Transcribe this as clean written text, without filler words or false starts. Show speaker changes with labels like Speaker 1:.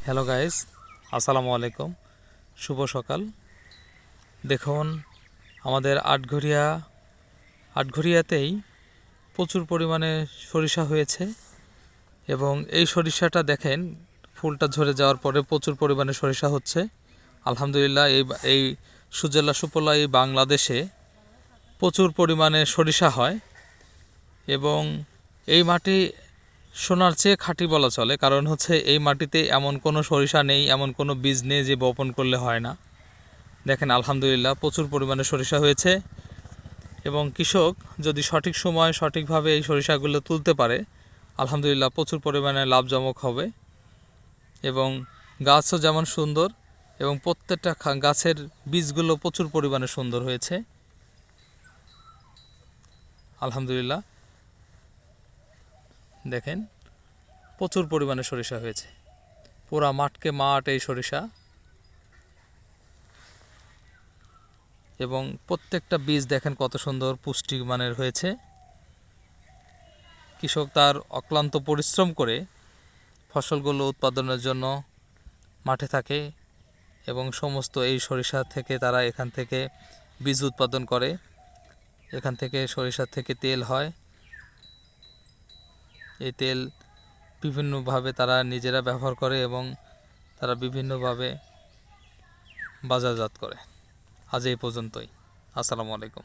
Speaker 1: Hello guys, আসসালামু আলাইকুম। শুভ সকাল। দেখুন, আমাদের আটঘরিয়াতেই প্রচুর পরিমাণে সরিষা হয়েছে এবং এই সরিষাটা দেখেন ফুলটা ঝরে যাওয়ার পরে প্রচুর পরিমাণে সরিষা হচ্ছে। আলহামদুলিল্লাহ, এই সুজলা সুফলা এই বাংলাদেশে প্রচুর পরিমাণে সরিষা হয় এবং এই মাটি সোনার চেয়ে খাঁটি বলা চলে, কারণ হচ্ছে এই মাটিতে এমন কোনো সরিষা নেই, এমন কোনো বীজ নেই যে বপন করলে হয় না। দেখেন আলহামদুলিল্লাহ প্রচুর পরিমাণে সরিষা হয়েছে এবং কৃষক যদি সঠিক সময় সঠিকভাবে এই সরিষাগুলো তুলতে পারে, আলহামদুলিল্লাহ প্রচুর পরিমাণে লাভজনক হবে এবং গাছও যেমন সুন্দর এবং প্রত্যেকটা গাছের বীজগুলো প্রচুর পরিমাণে সুন্দর হয়েছে। আলহামদুলিল্লাহ দেখেন প্রচুর পরিমাণে সরিষা হয়েছে, পুরা মাঠকে মাঠ এই সরিষা এবং প্রত্যেকটা বীজ দেখেন কত সুন্দর পুষ্টি মানের হয়েছে। কৃষক তার অক্লান্ত পরিশ্রম করে ফসলগুলো উৎপাদনের জন্য মাঠে থাকে এবং সমস্ত এই সরিষা থেকে তারা এখান থেকে বীজ উৎপাদন করে, এখান থেকে সরিষার থেকে তেল হয়। এই তেল বিভিন্নভাবে তারা নিজেরা ব্যবহার করে এবং তারা বিভিন্নভাবে বাজারজাত করে। আজ এই পর্যন্তই। আসসালামু আলাইকুম।